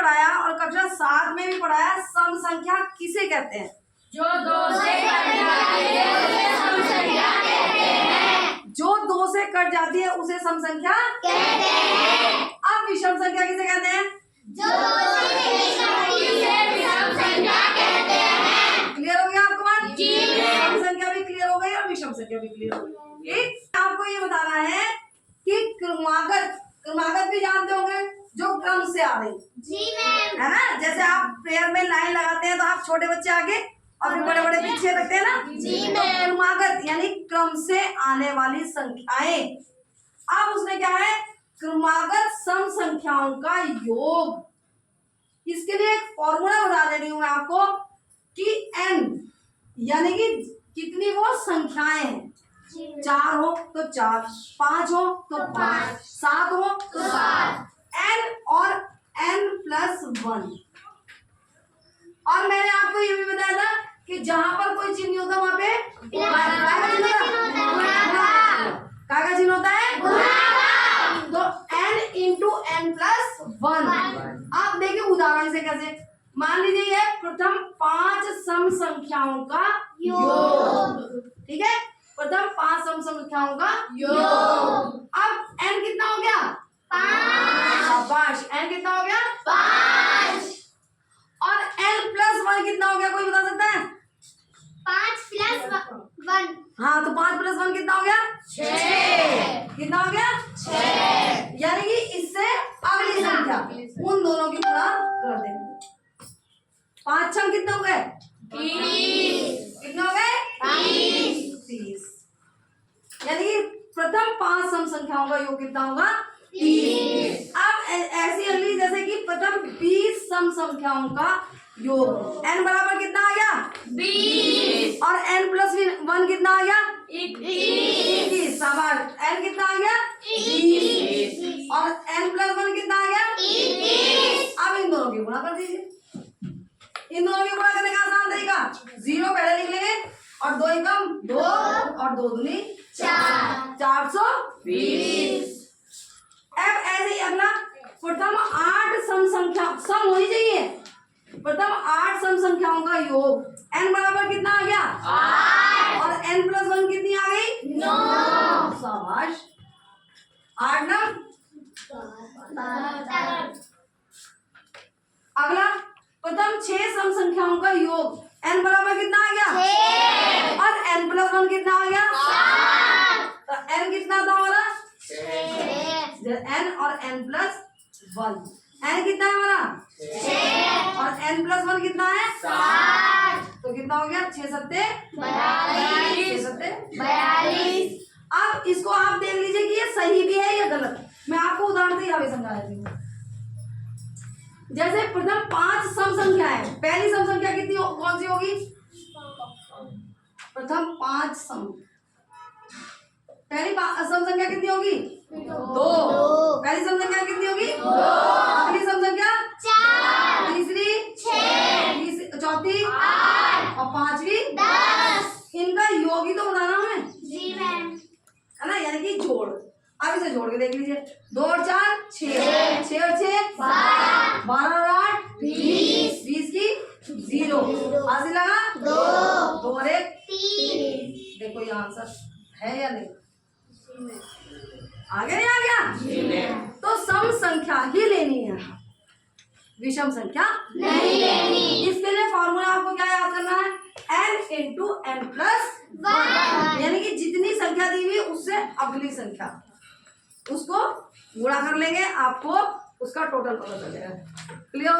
पढ़ाया और कक्षा 7 में भी पढ़ाया, सम संख्या किसे कहते हैं? जो 2 से कट जाती है उसे सम संख्या कहते हैं। जो 2 से कट जाती है उसे सम संख्या कहते हैं। अब विषम संख्या किसे कहते हैं? जो 2 से नहीं कटती उसे विषम संख्या कहते हैं। क्लियर हो गया आपको बात? जी। सम संख्या भी क्लियर हो गई और विषम संख्या भी क्लियर हो गई। ठीक, आपको ये बताना है कि क्रमागत भी जानते होंगे, जो क्रम से आ रही, जी मैम। है ना? जैसे आप प्रेयर में लाइन लगाते हैं तो आप छोटे बच्चे आगे और फिर बड़े बड़े पीछे रखते हैं ना? जी तो क्रमागत यानी क्रम से आने वाली संख्याएं। अब उसने क्या है? क्रमागत सम संख्याओं का योग। इसके लिए एक फॉर्मूला बता दे रही हूं मैं आपको कि n यानी कि कितनी वो संख्याएं हैं। 4 हो तो 4, 5 हो तो 5, 7 हो तो 7, n और n+1। और मैंने आपको ये भी बताया था कि जहां पर कोई चिन्ह होता है वहां पे काय का चिन्ह होता है? तो n × n+1। आप देखिए उदाहरण से कैसे, मान लीजिए ये प्रथम 5 सम संख्याओं का योग। ठीक है, प्रथम 5 सम संख्याओं का योग। अब n कितना हो गया? 5। शाबाश, n कितना हो गया? 5। और n+1 कितना हो गया, कोई बता सकता है? 5 + 1। हाँ, तो 5+1 कितना हो गया? 6। कितना हो गया? 6। यानी कि इससे अगली संख्या उन दोनों की गुणा कर देंगे। 5 छंग कितने हो गए? 30। कितने हो गए? 30। यानी कि प्रथम 5 सम संख्याओं का योग कितना होगा? 30। अब ऐसी अगली, जैसे कि प्रथम 20 सम संख्याओं का योग, n बराबर कितना आ गया? 20। और n+1 कितना आ गया? 21। शाबाश, n कितना आ गया? 20। और n+1 कितना आ गया? 21। अब इन दोनों की गुणा कर दीजिए। इन दोनों की गुणा करने का आसान तरीका, 0 पहले लिख लेंगे और 2 एकम 2 और 2 दूनी 4, 420। अब ऐसे ही अगला, प्रथम 8 सम संख्या, सम होनी चाहिए, प्रथम 8 सम संख्याओं का योग, n बराबर कितना आ गया? 8। और n+1 कितनी आ गई? 9। शाबाश, 8 9। अगला, प्रथम 6 सम संख्याओं का योग, n बराबर कितना आ गया? 6। और n+1 कितना आ गया? 7। तो n कितना था हमारा? 6। n और n+1, n कितना है हमारा? 6। और n+1 कितना है? 7। तो कितना हो गया? 6 सत्ते 42। 6 सत्ते 42। अब इसको आप देख लीजिए कि ये सही भी है या गलत। मैं आपको उदाहरण से यहाँ समझा देती हूँ। जैसे प्रथम 5 सम संख्या है, पहली सम संख्या कितनी कौन सी होगी? प्रथम 5 सम, पहली सम संख्या कितनी होगी? 2। पहली सम संख्या कितनी होगी? 2। अगली सम संख्या 4। तीसरी 6। चौथी 8। और पांचवी 10। इनका योग ही तो बताना हमें, जी मैम। है ना? यानी कि जोड़। अब इसे जोड़ के देख लीजिए, 2 और 4 6, 6 और 6 12, 12 और 8 20, 20 की 0, 80 लगा 2 और 1 3। देखो ये आंसर है या नहीं? आगे नहीं आ गया? तो सम संख्या ही लेनी है, विषम संख्या नहीं लेनी। इसके लिए फॉर्मूला आपको क्या याद करना है? n × n+1, यानी कि जितनी संख्या दी हुई उससे अगली संख्या, उसको गुणा कर लेंगे, आपको उसका टोटल पता चलेगा। क्लियर?